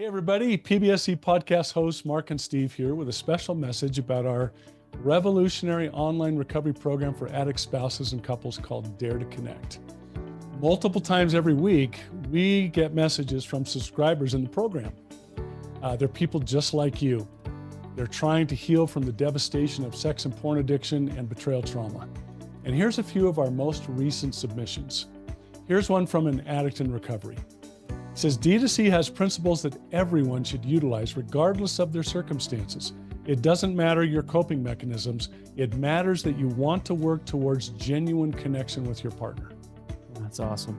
Hey, everybody. PBSE podcast hosts Mark and Steve here with a special message about our revolutionary online recovery program for addict spouses and couples called Dare to Connect. Multiple times every week, we get messages from subscribers in the program. They're people just like you. They're trying to heal from the devastation of sex and porn addiction and betrayal trauma. And here's a few of our most recent submissions. Here's one from an addict in recovery. It says, D2C has principles that everyone should utilize regardless of their circumstances. It doesn't matter your coping mechanisms. It matters that you want to work towards genuine connection with your partner. That's awesome.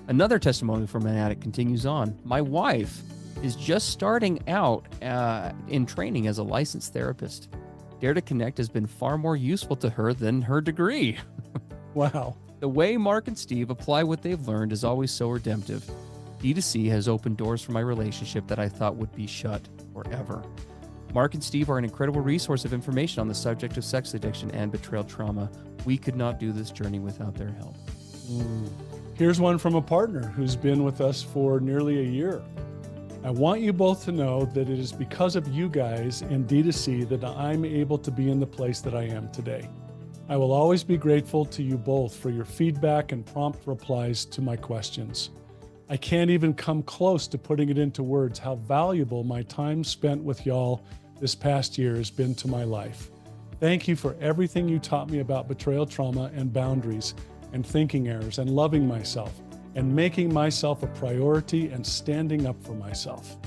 Another testimony from an addict continues on. My wife is just starting out in training as a licensed therapist. Dare to Connect has been far more useful to her than her degree. Wow. The way Mark and Steve apply what they've learned is always so redemptive. D2C has opened doors for my relationship that I thought would be shut forever. Mark and Steve are an incredible resource of information on the subject of sex addiction and betrayal trauma. We could not do this journey without their help. Here's one from a partner who's been with us for nearly a year. I want you both to know that it is because of you guys and D2C that I'm able to be in the place that I am today. I will always be grateful to you both for your feedback and prompt replies to my questions. I can't even come close to putting it into words how valuable my time spent with y'all this past year has been to my life. Thank you for everything you taught me about betrayal trauma and boundaries and thinking errors and loving myself and making myself a priority and standing up for myself.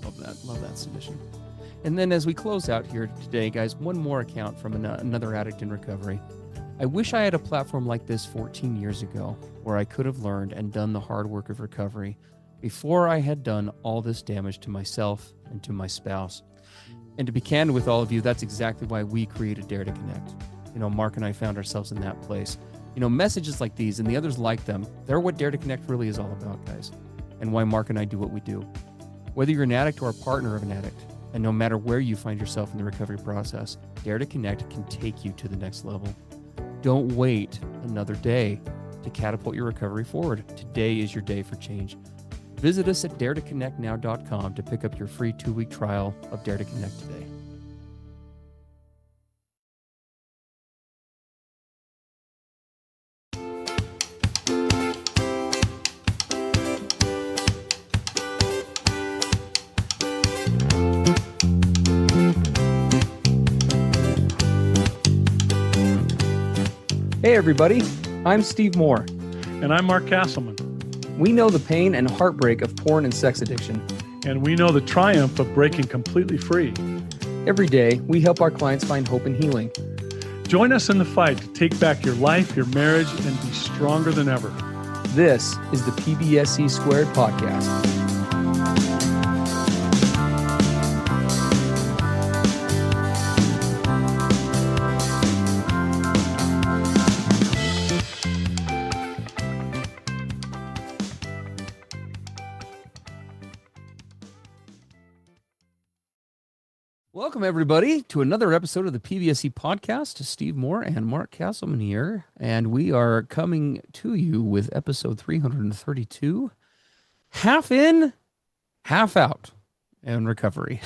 Love that submission. And then as we close out here today, guys, one more account from another addict in recovery. I wish I had a platform like this 14 years ago where I could have learned and done the hard work of recovery before I had done all this damage to myself and to my spouse. And to be candid with all of you, that's exactly why we created Dare to Connect. Mark and I found ourselves in that place. Messages like these and the others like them, they're what Dare to Connect really is all about, guys, and why Mark and I do what we do. Whether you're an addict or a partner of an addict, and no matter where you find yourself in the recovery process, Dare to Connect can take you to the next level. Don't wait another day to catapult your recovery forward. Today is your day for change. Visit us at daretoconnectnow.com to pick up your free 2-week trial of Dare to Connect today. Hey everybody, I'm Steve Moore. And I'm Mark Castleman. We know the pain and heartbreak of porn and sex addiction. And we know the triumph of breaking completely free. Every day, we help our clients find hope and healing. Join us in the fight to take back your life, your marriage, and be stronger than ever. This is the PBSE Squared podcast. Welcome, everybody, to another episode of the PBSE podcast. Steve Moore and Mark Castleman here, and we are coming to you with episode 332, half in, half out, and recovery.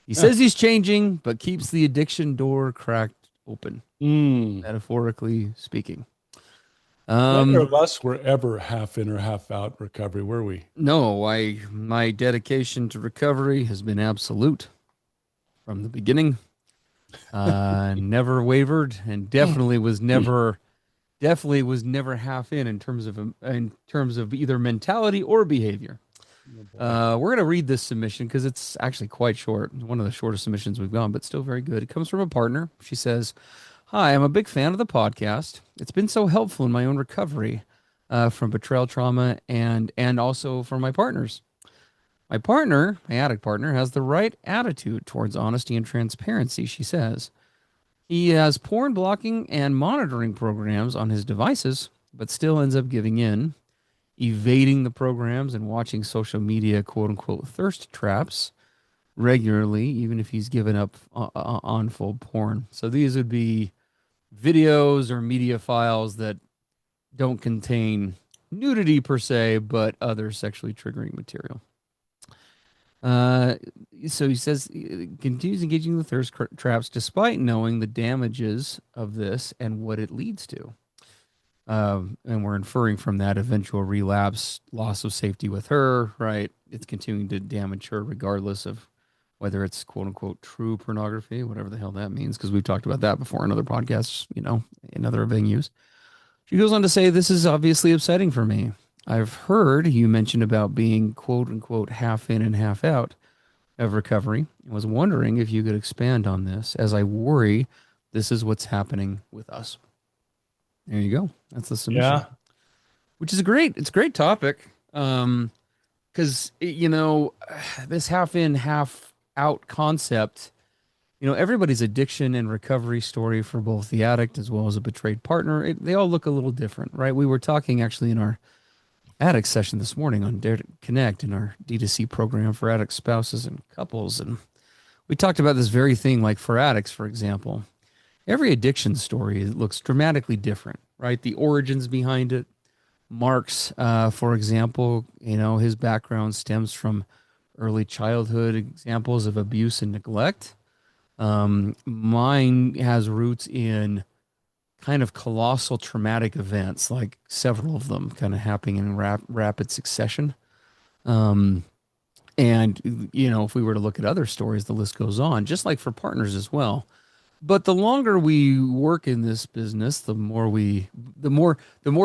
He says he's changing, but keeps the addiction door cracked open, metaphorically speaking. Neither of us were ever half in or half out recovery, were we? No, my dedication to recovery has been absolute. From the beginning, never wavered, and definitely was never half in terms of either mentality or behavior. We're gonna read this submission because it's actually quite short. One of the shortest submissions we've gone, but still very good. It comes from a partner. She says, "Hi, I'm a big fan of the podcast. It's been so helpful in my own recovery from betrayal trauma and also for my partners. My partner, my addict partner, has the right attitude towards honesty and transparency," she says. He has porn blocking and monitoring programs on his devices, but still ends up giving in, evading the programs and watching social media, quote-unquote, thirst traps regularly, even if he's given up on full porn. So these would be videos or media files that don't contain nudity per se, but other sexually triggering material. Uh, so he says, continues engaging in the thirst traps despite knowing the damages of this and what it leads to. And we're inferring from that eventual relapse, loss of safety with her, right? It's continuing to damage her regardless of whether it's quote unquote true pornography, whatever the hell that means, because we've talked about that before in other podcasts, in other venues. She goes on to say, this is obviously upsetting for me. I've heard you mentioned about being quote unquote half in and half out of recovery. I was wondering if you could expand on this as I worry this is what's happening with us. There you go. That's the submission, Yeah. which is it's a great topic. Because, this half in, half out concept, everybody's addiction and recovery story for both the addict as well as a betrayed partner, they all look a little different, right? We were talking actually in our addict session this morning on Dare to Connect in our D2C program for addict spouses and couples. And we talked about this very thing, like for addicts, for example. Every addiction story looks dramatically different, right? The origins behind it. Mark's, for example, his background stems from early childhood examples of abuse and neglect. Mine has roots in kind of colossal traumatic events, like several of them kind of happening in rapid succession. And, if we were to look at other stories, the list goes on, just like for partners as well. But the longer we work in this business, the more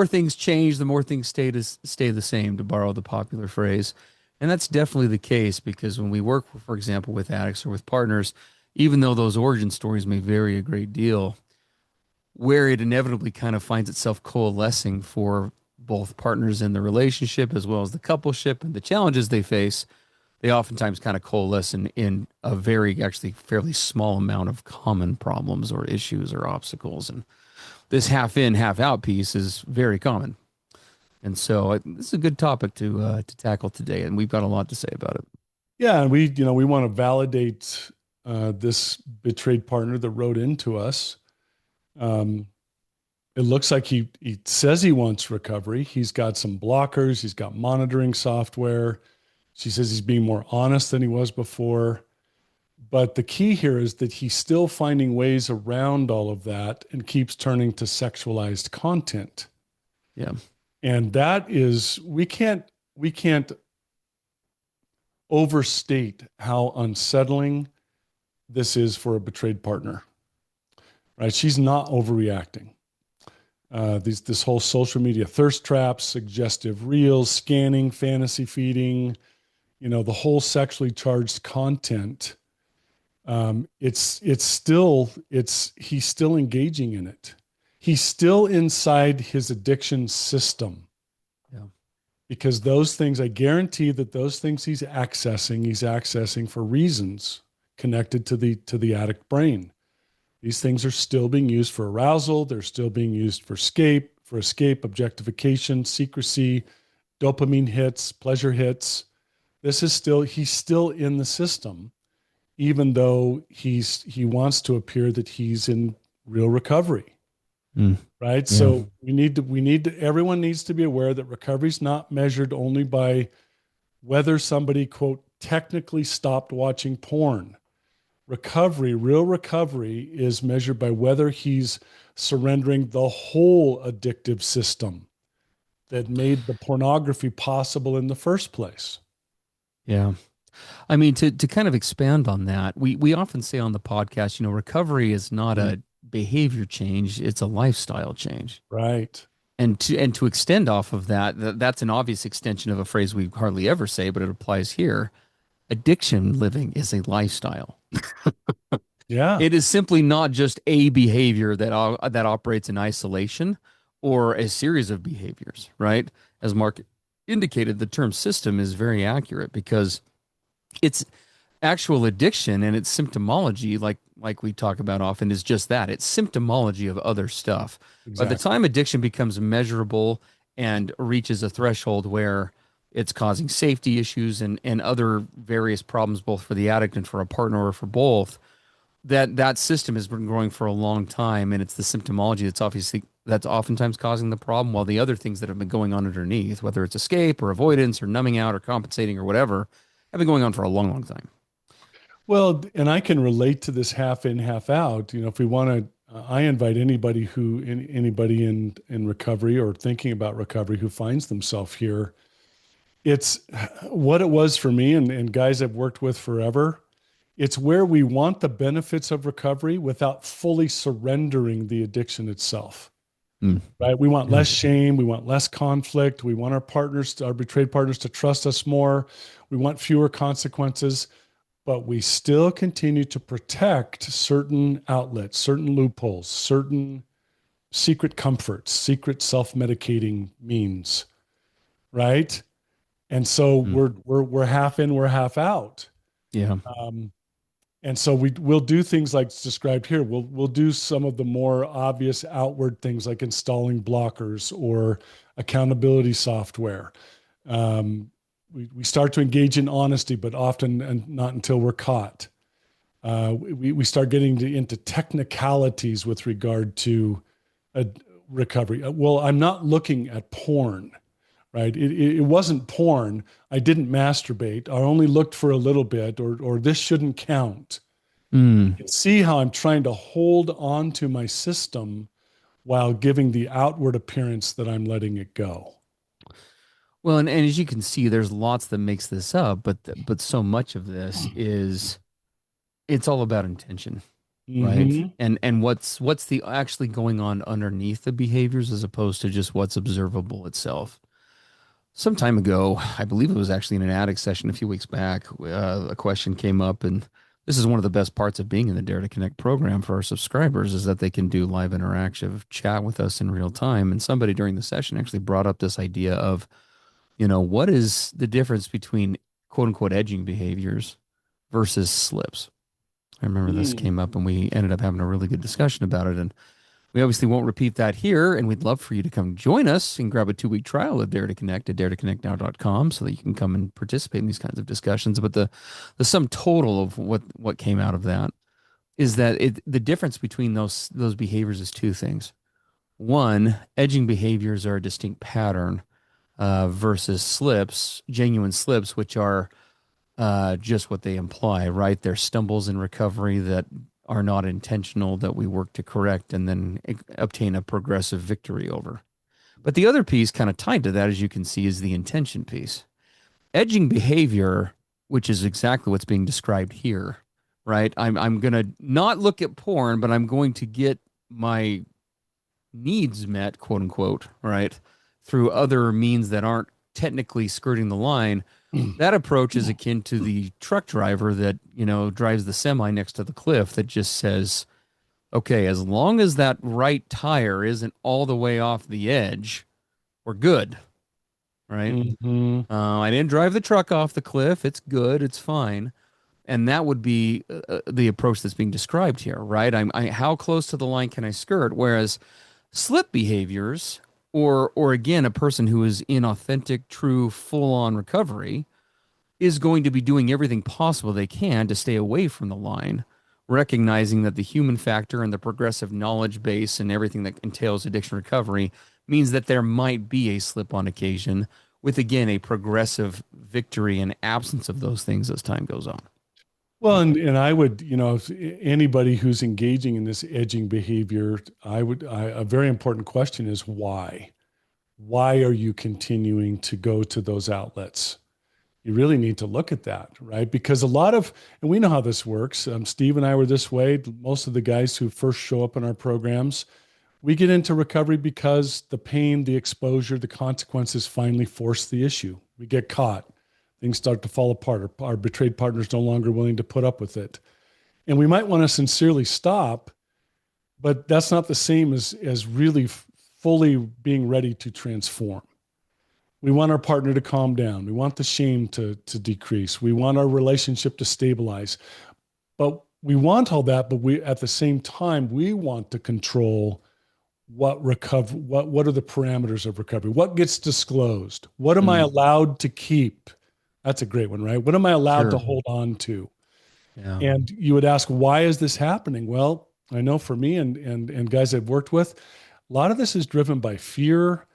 things change, the more things stay the same, to borrow the popular phrase. And that's definitely the case, because when we work, for example, with addicts or with partners, even though those origin stories may vary a great deal, where it inevitably kind of finds itself coalescing for both partners in the relationship as well as the coupleship and the challenges they face, they oftentimes kind of coalesce in a very, actually fairly small amount of common problems or issues or obstacles. And this half in, half out piece is very common. And so this is a good topic to tackle today. And we've got a lot to say about it. Yeah. And we want to validate this betrayed partner that wrote into us. It looks like he says he wants recovery. He's got some blockers. He's got monitoring software. She says he's being more honest than he was before. But the key here is that he's still finding ways around all of that and keeps turning to sexualized content. Yeah. And that is, we can't overstate how unsettling this is for a betrayed partner, right? She's not overreacting. This whole social media thirst traps, suggestive reels, scanning, fantasy feeding, the whole sexually charged content, he's still engaging in it. He's still inside his addiction system. Yeah. Because those things, I guarantee that those things he's accessing for reasons connected to the addict brain. These things are still being used for arousal. They're still being used for escape, objectification, secrecy, dopamine hits, pleasure hits. He's still in the system, even though he wants to appear that he's in real recovery. Right. Yeah. So everyone needs to be aware that recovery is not measured only by whether somebody, quote, technically stopped watching porn. Real recovery is measured by whether he's surrendering the whole addictive system that made the pornography possible in the first place. Yeah. I mean, to kind of expand on that, we often say on the podcast, recovery is not a behavior change, it's a lifestyle change. Right. And to extend off of that's an obvious extension of a phrase we hardly ever say, but it applies here. Addiction living is a lifestyle. Yeah. It is simply not just a behavior that operates in isolation or a series of behaviors, right? As Mark indicated, the term system is very accurate because it's actual addiction and its symptomology, like we talk about often, is just that. It's symptomology of other stuff. Exactly. By the time addiction becomes measurable and reaches a threshold where it's causing safety issues and other various problems, both for the addict and for a partner or for both, that system has been growing for a long time, and it's the symptomology that's oftentimes causing the problem, while the other things that have been going on underneath, whether it's escape or avoidance or numbing out or compensating or whatever, have been going on for a long, long time. Well, and I can relate to this half in, half out. If we want to, I invite anybody in recovery or thinking about recovery who finds themselves here. It's what it was for me and guys I've worked with forever. It's where we want the benefits of recovery without fully surrendering the addiction itself. Mm. Right? We want Yeah. less shame. We want less conflict. We want our betrayed partners to trust us more. We want fewer consequences, but we still continue to protect certain outlets, certain loopholes, certain secret comforts, secret self-medicating means, right? And so Mm. we're half in, we're half out. Yeah. Um, and so we'll do things like it's described here. We'll do some of the more obvious outward things like installing blockers or accountability software. We start to engage in honesty, but often and not until we're caught. We start getting into technicalities with regard to recovery. Well, I'm not looking at porn, right? It wasn't porn. I didn't masturbate. I only looked for a little bit, or this shouldn't count. Mm. You can see how I'm trying to hold on to my system while giving the outward appearance that I'm letting it go. Well, and as you can see, there's lots that makes this up, but so much of this is it's all about intention, right? Mm-hmm. And what's the actually going on underneath the behaviors as opposed to just what's observable itself. Some time ago, I believe it was actually in an addict session a few weeks back, a question came up, and this is one of the best parts of being in the Dare to Connect program for our subscribers is that they can do live interactive chat with us in real time. And somebody during the session actually brought up this idea of, what is the difference between quote unquote edging behaviors versus slips? I remember this Mm. came up and we ended up having a really good discussion about it. And we obviously won't repeat that here. And we'd love for you to come join us and grab a 2-week trial of Dare to Connect at daretoconnectnow.com so that you can come and participate in these kinds of discussions. But the sum total of what came out of that is that the difference between those behaviors is two things. One, edging behaviors are a distinct pattern versus slips, genuine slips, which are just what they imply, right? They're stumbles in recovery that are not intentional that we work to correct and then obtain a progressive victory over. But the other piece, kind of tied to that, as you can see, is the intention piece. Edging behavior, which is exactly what's being described here, right? I'm going to not look at porn, but I'm going to get my needs met, quote unquote, right, through other means that aren't technically skirting the line. That approach is akin to the truck driver that, drives the semi next to the cliff that just says, okay, as long as that right tire isn't all the way off the edge, we're good, right? Mm-hmm. I didn't drive the truck off the cliff. It's good. It's fine. And that would be the approach that's being described here, right? How close to the line can I skirt? Whereas slip behaviors, or again, a person who is in authentic, true, full-on recovery, is going to be doing everything possible they can to stay away from the line, recognizing that the human factor and the progressive knowledge base and everything that entails addiction recovery means that there might be a slip on occasion, with again a progressive victory and absence of those things as time goes on. Well, and I would, if anybody who's engaging in this edging behavior, a very important question is why? Why are you continuing to go to those outlets? You really need to look at that, right? Because and we know how this works. Steve and I were this way. Most of the guys who first show up in our programs, we get into recovery because the pain, the exposure, the consequences finally force the issue. We get caught. Things start to fall apart. Our betrayed partner's no longer willing to put up with it. And we might want to sincerely stop, but that's not the same as really fully being ready to transform. We want our partner to calm down. We want the shame to decrease. We want our relationship to stabilize. But we want all that, but we at the same time, we want to control what are the parameters of recovery? What gets disclosed? What am I Mm, allowed to keep? That's a great one, right? What am I allowed to sure. hold on to? Yeah. And you would ask, why is this happening? Well, I know for me and guys I've worked with, a lot of this is driven by fear,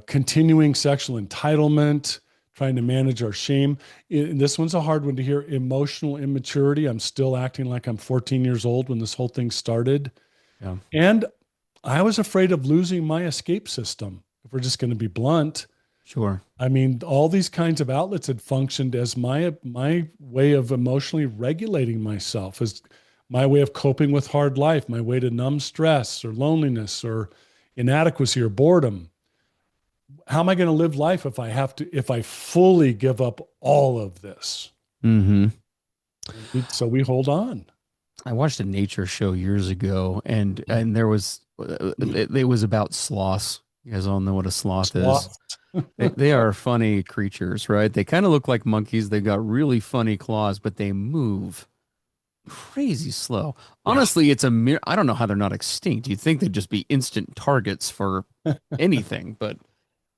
continuing sexual entitlement, trying to manage our shame. This one's a hard one to hear. Emotional immaturity. I'm still acting like I'm 14 years old when this whole thing started. Yeah. And I was afraid of losing my escape system. If we're just going to be blunt. Sure. I mean, all these kinds of outlets had functioned as my way of emotionally regulating myself, as my way of coping with hard life, my way to numb stress or loneliness or inadequacy or boredom. How am I going to live life if I fully give up all of this? Mm-hmm. So we hold on. I watched a nature show years ago, and there was it was about sloths. You guys all know what a sloth is. They are funny creatures, right? They kind of look like monkeys. They've got really funny claws, but they move crazy slow. Honestly, it's a I don't know how they're not extinct. You'd think they'd just be instant targets for anything, but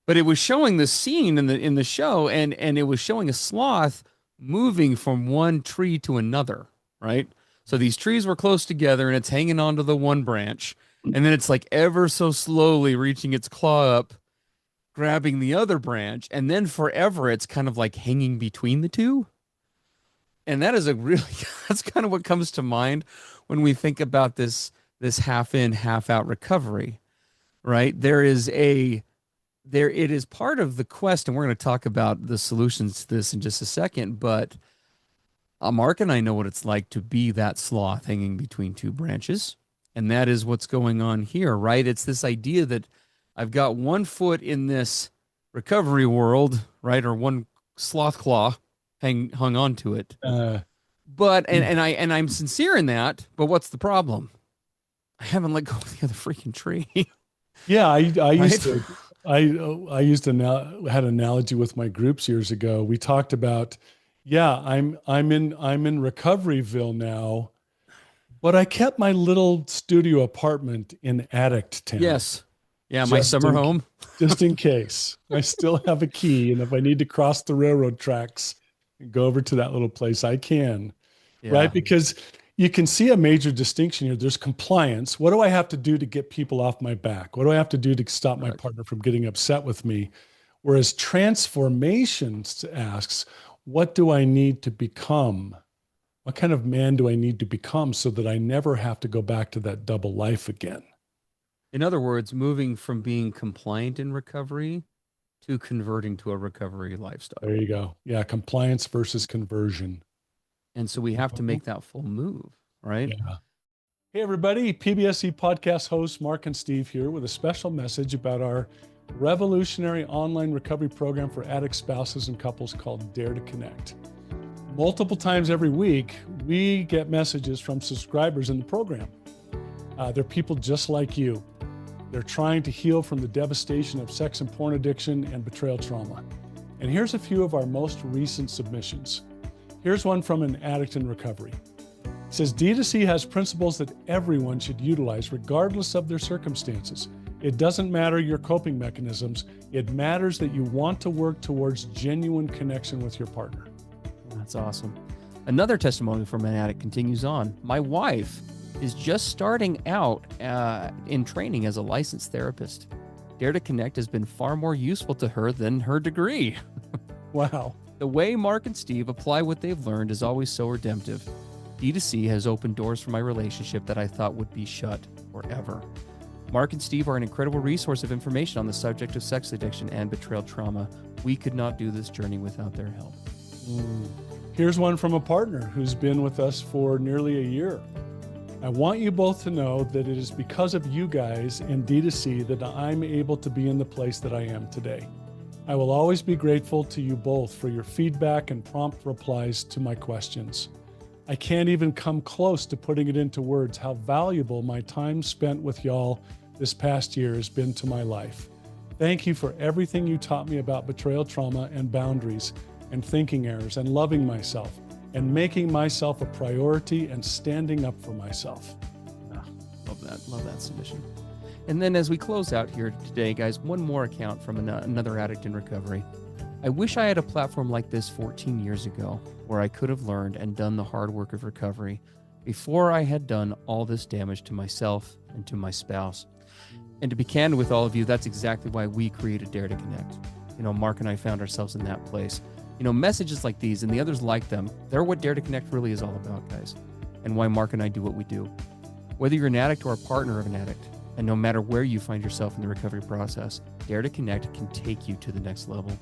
it was showing the scene in the show, and it was showing a sloth moving from one tree to another, right? So these trees were close together, and it's hanging onto the one branch, and then it's like ever so slowly reaching its claw up, grabbing the other branch, and then forever it's kind of like hanging between the two. And that is that's kind of what comes to mind when we think about this half in, half out recovery, right? It is part of the quest, and we're going to talk about the solutions to this in just a second, but Mark and I know what it's like to be that sloth hanging between two branches. And that is what's going on here, right? It's this idea that I've got one foot in this recovery world, right? Or one sloth claw hung on to it. But I'm sincere in that, but what's the problem? I haven't let go of the other freaking tree. Yeah, I used to had an analogy with my groups years ago. We talked about, yeah, I'm in Recoveryville now, but I kept my little studio apartment in Addict Town. Yes. Yeah, my summer home. Just in case. I still have a key, and if I need to cross the railroad tracks and go over to that little place, I can. Yeah. Right? Because you can see a major distinction here. There's compliance. What do I have to do to get people off my back? What do I have to do to stop my partner from getting upset with me? Whereas transformation asks, what do I need to become? What kind of man do I need to become so that I never have to go back to that double life again? In other words, moving from being compliant in recovery to converting to a recovery lifestyle. There you go. Yeah, compliance versus conversion. And so we have to make that full move, right? Yeah. Hey, everybody. PBSE podcast hosts Mark and Steve here with a special message about our revolutionary online recovery program for addict spouses and couples called Dare to Connect. Multiple times every week, we get messages from subscribers in the program. They're people just like you. They're trying to heal from the devastation of sex and porn addiction and betrayal trauma. And here's a few of our most recent submissions. Here's one from an addict in recovery. It says, D2C has principles that everyone should utilize regardless of their circumstances. It doesn't matter your coping mechanisms. It matters that you want to work towards genuine connection with your partner. That's awesome. Another testimony from an addict continues on. My wife is just starting out in training as a licensed therapist. Dare to Connect has been far more useful to her than her degree. Wow. The way Mark and Steve apply what they've learned is always so redemptive. D2C has opened doors for my relationship that I thought would be shut forever. Mark and Steve are an incredible resource of information on the subject of sex addiction and betrayal trauma. We could not do this journey without their help. Here's one from a partner who's been with us for nearly a year. I want you both to know that it is because of you guys and D2C that I'm able to be in the place that I am today. I will always be grateful to you both for your feedback and prompt replies to my questions. I can't even come close to putting it into words how valuable my time spent with y'all this past year has been to my life. Thank you for everything you taught me about betrayal trauma and boundaries and thinking errors and loving myself and making myself a priority and standing up for myself. Love that submission. And then as we close out here today, guys, one more account from another addict in recovery. I wish I had a platform like this 14 years ago where I could have learned and done the hard work of recovery before I had done all this damage to myself and to my spouse. And to be candid with all of you, that's exactly why we created Dare to Connect. Mark and I found ourselves in that place. Messages like these and the others like them, they're what Dare to Connect really is all about, guys, and why Mark and I do what we do. Whether you're an addict or a partner of an addict, and no matter where you find yourself in the recovery process, Dare to Connect can take you to the next level.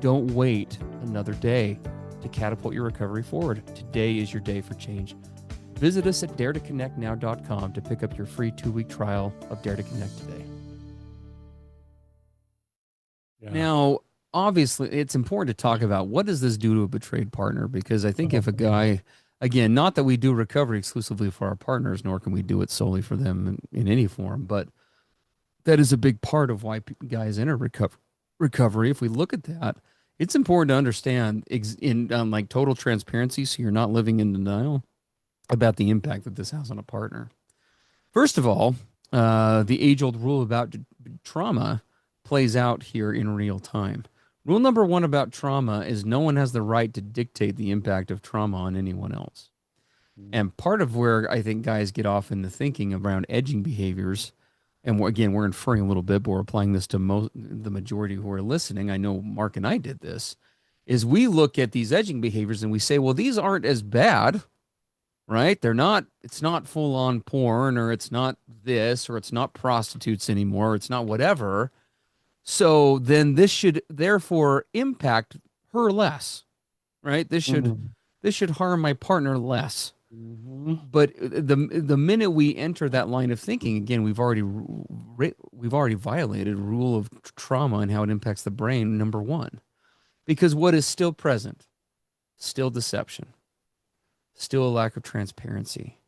Don't wait another day to catapult your recovery forward. Today is your day for change. Visit us at daretoconnectnow.com to pick up your free 2-week trial of Dare to Connect today. Yeah. Now, obviously, it's important to talk about what does this do to a betrayed partner, because I think if a guy, again, not that we do recovery exclusively for our partners, nor can we do it solely for them in any form, but that is a big part of why guys enter recovery. If we look at that, it's important to understand in like total transparency, so you're not living in denial about the impact that this has on a partner. First of all, the age-old rule about trauma plays out here in real time. Rule number 1 about trauma is no one has the right to dictate the impact of trauma on anyone else. And part of where I think guys get off in the thinking around edging behaviors, and we're inferring a little bit, but we're applying this to the majority who are listening. I know Mark and I did this, is we look at these edging behaviors and we say, well, these aren't as bad, right? It's not full on porn, or it's not this, or it's not prostitutes anymore. It's not whatever. So then this should therefore impact her less, right? This should harm my partner less. But the minute we enter that line of thinking, again, we've already violated rule of trauma and how it impacts the brain, number 1. Because what is still present? Still deception. Still a lack of transparency.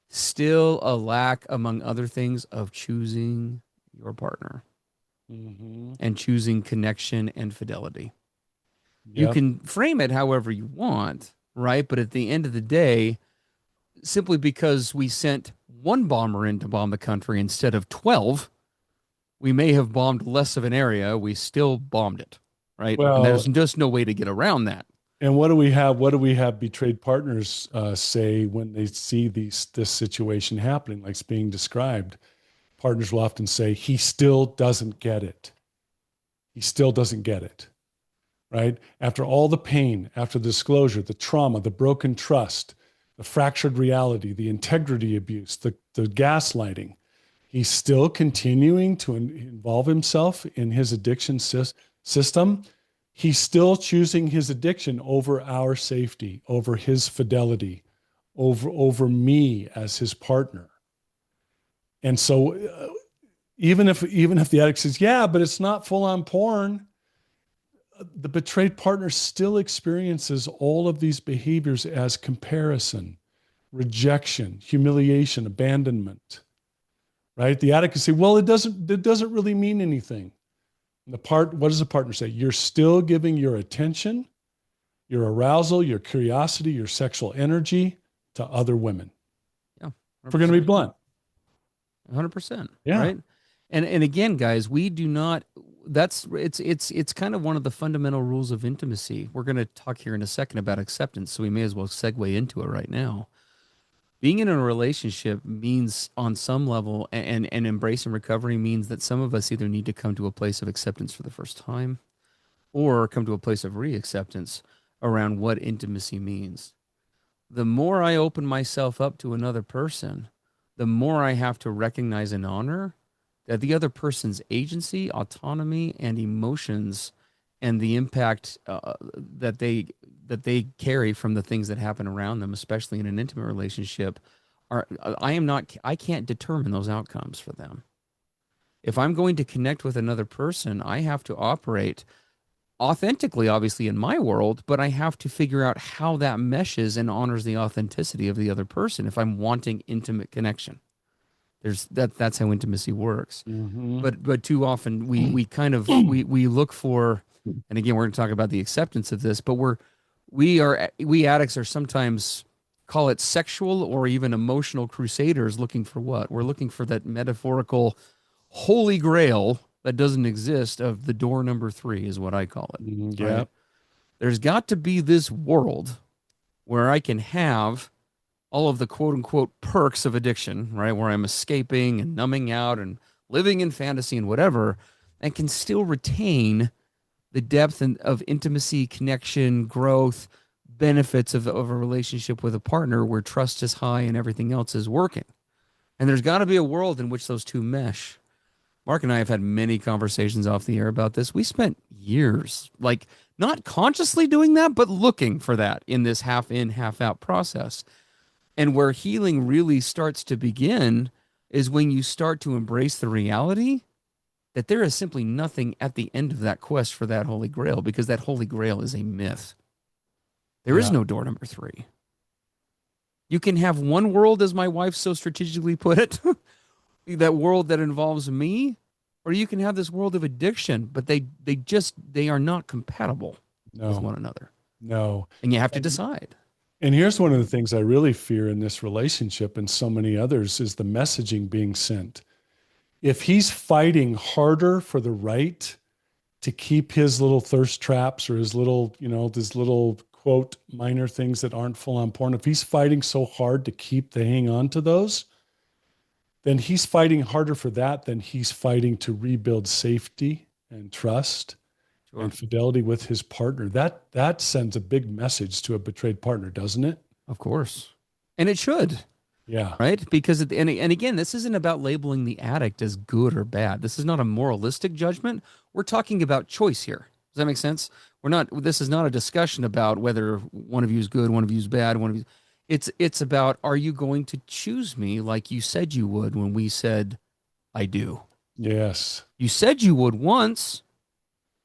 Still a lack, among other things, of choosing your partner. And choosing connection and fidelity. Yep. You can frame it however you want, right? But at the end of the day, simply because we sent 1 bomber in to bomb the country instead of 12, we may have bombed less of an area. We still bombed it, right? Well, and there's just no way to get around that. And what do we have betrayed partners say when they see this situation happening, like it's being described? Partners will often say, he still doesn't get it. He still doesn't get it, right? After all the pain, after the disclosure, the trauma, the broken trust, the fractured reality, the integrity abuse, the gaslighting, he's still continuing to involve himself in his addiction system. He's still choosing his addiction over our safety, over his fidelity, over me as his partner. And so even if the addict says, yeah, but it's not full on porn, the betrayed partner still experiences all of these behaviors as comparison, rejection, humiliation, abandonment, right? The addict can say, well, it doesn't really mean anything. And what does the partner say? You're still giving your attention, your arousal, your curiosity, your sexual energy to other women. Yeah. If we're going to be blunt. 100%. Yeah. Right. And again, guys, we do not, it's kind of one of the fundamental rules of intimacy. We're going to talk here in a second about acceptance, so we may as well segue into it right now. Being in a relationship means on some level, and embracing recovery means that some of us either need to come to a place of acceptance for the first time or come to a place of reacceptance around what intimacy means. The more I open myself up to another person, the more I have to recognize and honor that the other person's agency, autonomy, and emotions, and the impact that they carry from the things that happen around them, especially in an intimate relationship, I can't determine those outcomes for them. If I'm going to connect with another person, I have to operate authentically, obviously, in my world, but I have to figure out how that meshes and honors the authenticity of the other person if I'm wanting intimate connection. That's how intimacy works. Mm-hmm. But too often we kind of we look for, and again we're going to talk about the acceptance of this, but we addicts are sometimes, call it sexual or even emotional crusaders, looking for what? We're looking for that metaphorical holy grail that doesn't exist, of the door number 3 is what I call it. Yeah. Right? There's got to be this world where I can have all of the quote unquote perks of addiction, right? Where I'm escaping and numbing out and living in fantasy and whatever, and can still retain the depth of intimacy, connection, growth, benefits of a relationship with a partner where trust is high and everything else is working. And there's got to be a world in which those two mesh. Mark and I have had many conversations off the air about this. We spent years, like, not consciously doing that, but looking for that in this half in, half out process. And where healing really starts to begin is when you start to embrace the reality that there is simply nothing at the end of that quest for that Holy Grail, because that Holy Grail is a myth. There is Yeah. no door number 3. You can have one world, as my wife so strategically put it, that world that involves me, or you can have this world of addiction, but they are not compatible with No, one another. no. And you have to decide. And here's one of the things I really fear in this relationship and so many others is the messaging being sent. If he's fighting harder for the right to keep his little thirst traps or his little, these little quote minor things that aren't full on porn, if he's fighting so hard to keep the hang on to those, then he's fighting harder for that than he's fighting to rebuild safety and trust Sure. and fidelity with his partner. That sends a big message to a betrayed partner, doesn't it? Of course. And it should, Yeah. right? Because, and again, this isn't about labeling the addict as good or bad. This is not a moralistic judgment. We're talking about choice here. Does that make sense? This is not a discussion about whether one of you is good, one of you is bad, one of you. It's about, are you going to choose me like you said you would when we said, I do? Yes. You said you would once,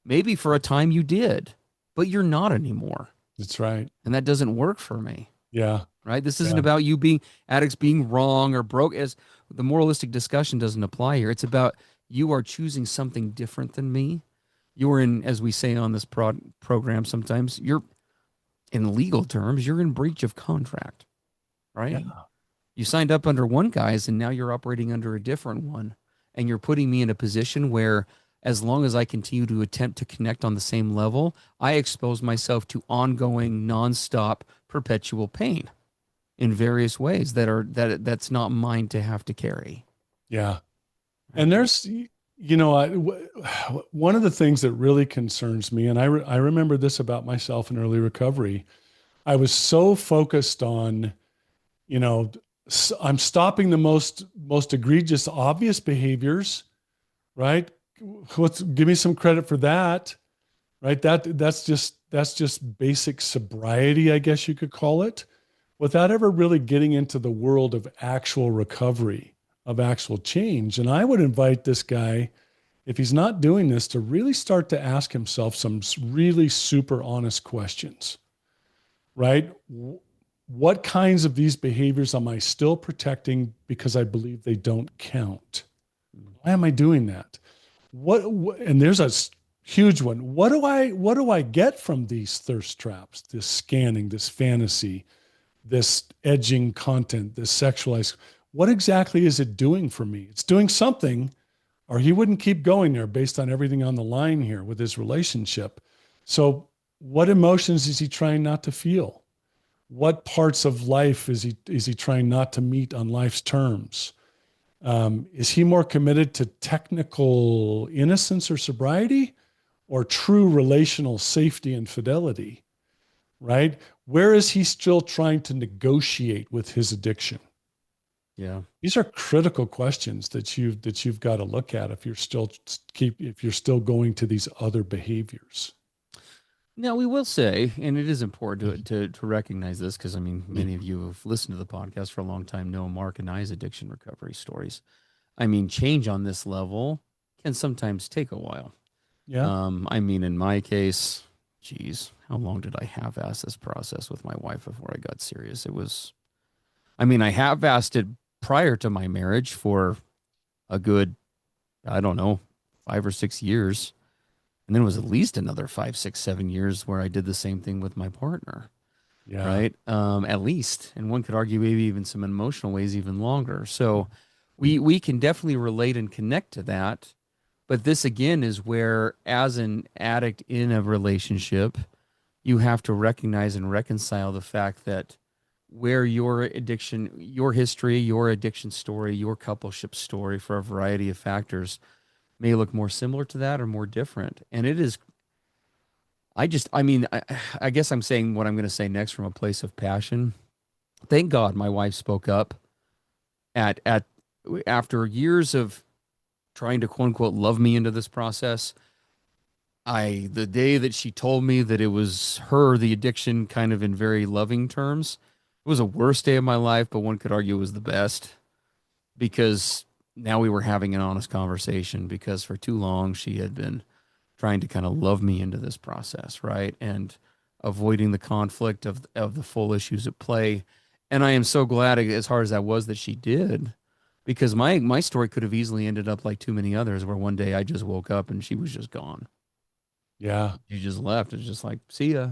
maybe for a time you did, but you're not anymore. That's right. And that doesn't work for me. Yeah. Right? This isn't Yeah. about you being addicts being wrong or broke. As the moralistic discussion doesn't apply here. It's about you are choosing something different than me. You're in, as we say on this program, sometimes you're in legal terms, you're in breach of contract, right? Yeah. You signed up under one guy's and now you're operating under a different one. And you're putting me in a position where, as long as I continue to attempt to connect on the same level, I expose myself to ongoing, nonstop, perpetual pain in various ways that's not mine to have to carry. Yeah. And there's, one of the things that really concerns me, and I remember this about myself in early recovery, I was so focused on, I'm stopping the most egregious, obvious behaviors, right? Give me some credit for that, right? That's just basic sobriety, I guess you could call it, without ever really getting into the world of actual recovery, of actual change. And I would invite this guy, if he's not doing this, to really start to ask himself some really super honest questions, right? What kinds of these behaviors am I still protecting because I believe they don't count? Why am I doing that? And there's a huge one. What do I get from these thirst traps, this scanning, this fantasy, this edging content, this sexualized? What exactly is it doing for me? It's doing something, or he wouldn't keep going there based on everything on the line here with his relationship. So what emotions is he trying not to feel? What parts of life is he trying not to meet on life's terms? Is he more committed to technical innocence or sobriety, or true relational safety and fidelity? Right? Where is he still trying to negotiate with his addiction? Yeah. These are critical questions that you've got to look at if you're still going to these other behaviors. Now, we will say, and it is important to recognize this, because, I mean, many of you who have listened to the podcast for a long time know Mark and I's addiction recovery stories. I mean, change on this level can sometimes take a while. Yeah. I mean, in my case, geez, how long did I half-ass this process with my wife before I got serious? I half-assed it prior to my marriage for a good, I don't know, 5 or 6 years. And then it was at least another 5, 6, 7 years where I did the same thing with my partner. Yeah. Right. At least. And one could argue maybe even some emotional ways even longer. So we can definitely relate and connect to that. But this again is where, as an addict in a relationship, you have to recognize and reconcile the fact that where your addiction, your history, your addiction story, your coupleship story, for a variety of factors, may look more similar to that or more different. And it is I guess I'm saying what I'm going to say next from a place of passion. Thank God my wife spoke up at after years of trying to quote unquote love me into this process. The day that she told me that it was her, the addiction, kind of in very loving terms, it was a worst day of my life, but one could argue it was the best because now we were having an honest conversation because for too long she had been trying to kind of love me into this process, right? And avoiding the conflict of the full issues at play. And I am so glad, as hard as that was, that she did, because my story could have easily ended up like too many others, where one day I just woke up and she was just gone. Yeah. She just left. It's just like, see ya.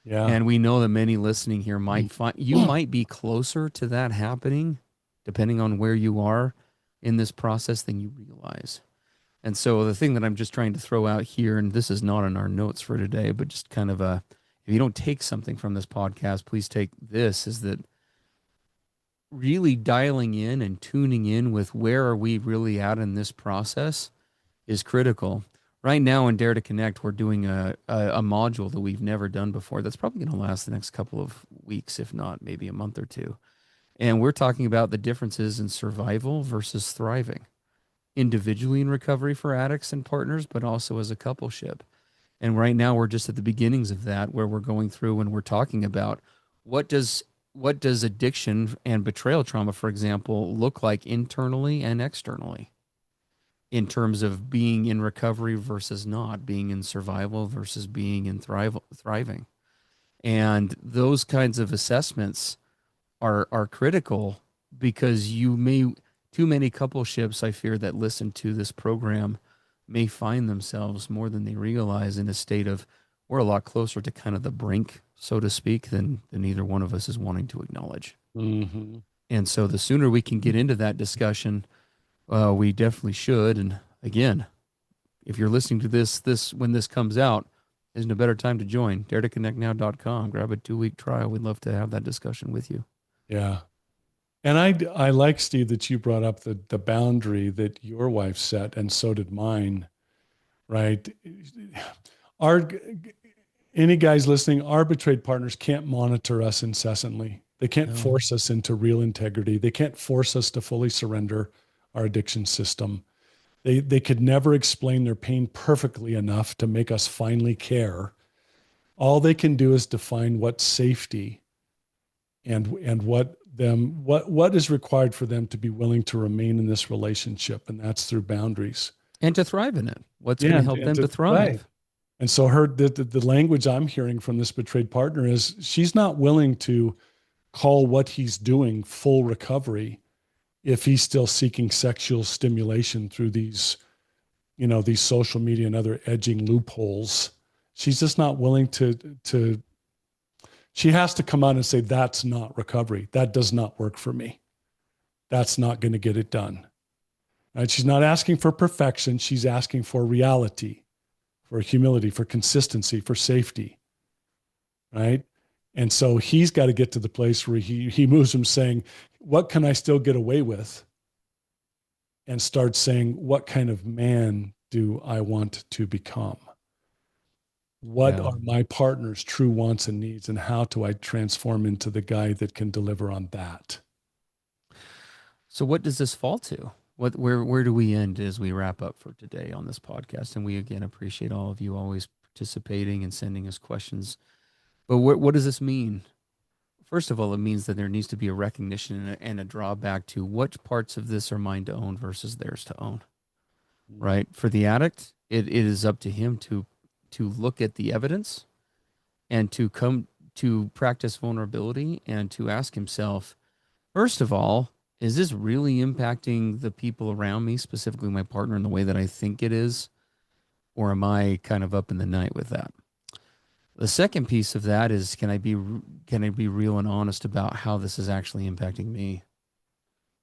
Yeah. And we know that many listening here might find you might be closer to that happening, depending on where you are in this process than you realize. And so the thing that I'm just trying to throw out here, and this is not in our notes for today, but just kind of if you don't take something from this podcast, please take this, is that really dialing in and tuning in with where are we really at in this process is critical. Right now in Dare to Connect, we're doing a module that we've never done before. That's probably going to last the next couple of weeks, if not maybe a month or two. And we're talking about the differences in survival versus thriving, individually in recovery for addicts and partners, but also as a coupleship. And right now we're just at the beginnings of that, where we're going through and we're talking about what does addiction and betrayal trauma, for example, look like internally and externally in terms of being in recovery versus not, being in survival versus being in thriving. And those kinds of assessments are critical because too many coupleships, I fear, that listen to this program may find themselves more than they realize in a state of, we're a lot closer to kind of the brink, so to speak, than either one of us is wanting to acknowledge. Mm-hmm. And so the sooner we can get into that discussion, we definitely should. And again, if you're listening to this when this comes out, isn't a better time to join. DareToConnectNow.com. Grab a 2-week trial. We'd love to have that discussion with you. Yeah. And I like, Steve, that you brought up the boundary that your wife set, and so did mine, right? Our any guys listening, our betrayed partners can't monitor us incessantly. They can't No. force us into real integrity. They can't force us to fully surrender our addiction system. They could never explain their pain perfectly enough to make us finally care. All they can do is define what's safety and what is required for them to be willing to remain in this relationship, and that's through boundaries. And to thrive in it. What's Yeah, going to help them to thrive? right. And so the language I'm hearing from this betrayed partner is she's not willing to call what he's doing full recovery if he's still seeking sexual stimulation through these social media and other edging loopholes. She's just not willing to she has to come out and say, that's not recovery. That does not work for me. That's not going to get it done. Right? She's not asking for perfection. She's asking for reality, for humility, for consistency, for safety. Right. And so he's got to get to the place where he moves from saying, what can I still get away with? And start saying, what kind of man do I want to become? What Yeah. are my partner's true wants and needs, and how do I transform into the guy that can deliver on that? So what does this fall to? Where do we end as we wrap up for today on this podcast? And we again appreciate all of you always participating and sending us questions. But what does this mean? First of all, it means that there needs to be a recognition and a drawback to what parts of this are mine to own versus theirs to own. Right? For the addict, it is up to him to look at the evidence and to come to practice vulnerability and to ask himself, first of all, is this really impacting the people around me, specifically my partner, in the way that I think it is? Or am I kind of up in the night with that? The second piece of that is, can I be real and honest about how this is actually impacting me?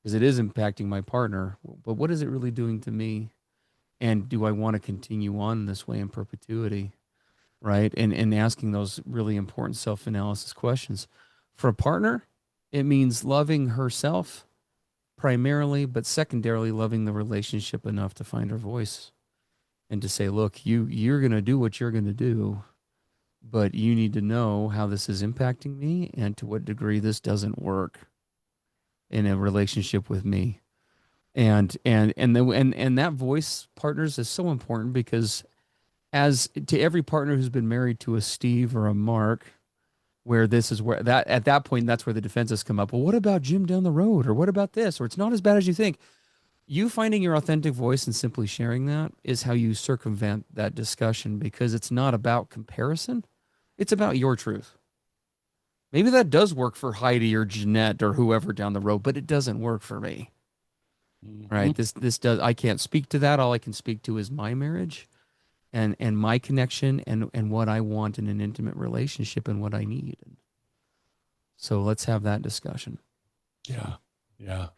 Because it is impacting my partner, but what is it really doing to me? And do I want to continue on this way in perpetuity? Right? And asking those really important self-analysis questions. For a partner, it means loving herself primarily, but secondarily loving the relationship enough to find her voice and to say, look, you're going to do what you're going to do, but you need to know how this is impacting me and to what degree this doesn't work in a relationship with me. And that voice, partners, is so important, because as to every partner who's been married to a Steve or a Mark, where this is where that at that point, that's where the defenses come up. Well, what about Jim down the road? Or what about this? Or it's not as bad as you think. You finding your authentic voice and simply sharing that is how you circumvent that discussion, because it's not about comparison. It's about your truth. Maybe that does work for Heidi or Jeanette or whoever down the road, but it doesn't work for me. Right? This does. I can't speak to that. All I can speak to is my marriage and my connection and what I want in an intimate relationship and what I need. So let's have that discussion. Yeah. Yeah.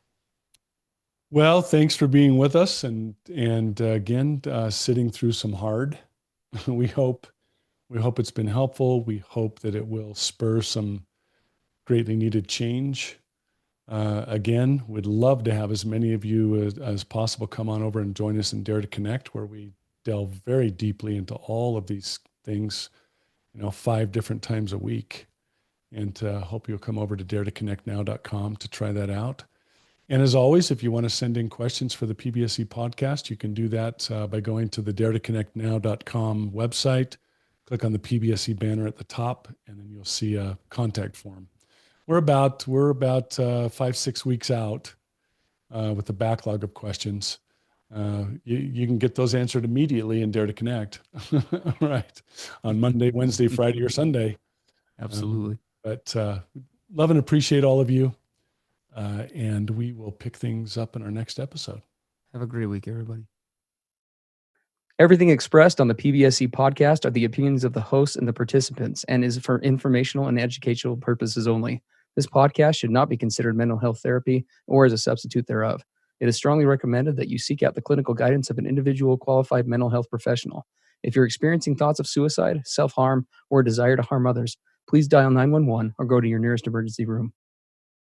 Well, thanks for being with us and again, sitting through some hard. We hope it's been helpful. We hope that it will spur some greatly needed change. Again, we'd love to have as many of you as possible come on over and join us in Dare to Connect, where we delve very deeply into all of these things, 5 different times a week. And hope you'll come over to daretoconnectnow.com to try that out. And as always, if you want to send in questions for the PBSE podcast, you can do that by going to the daretoconnectnow.com website, click on the PBSE banner at the top, and then you'll see a contact form. We're about 5-6 weeks out with the backlog of questions. You can get those answered immediately in Dare to Connect, right? On Monday, Wednesday, Friday, or Sunday. Absolutely. But love and appreciate all of you. And we will pick things up in our next episode. Have a great week, everybody. Everything expressed on the PBSE podcast are the opinions of the hosts and the participants, and is for informational and educational purposes only. This podcast should not be considered mental health therapy or as a substitute thereof. It is strongly recommended that you seek out the clinical guidance of an individual qualified mental health professional. If you're experiencing thoughts of suicide, self-harm, or a desire to harm others, please dial 911 or go to your nearest emergency room.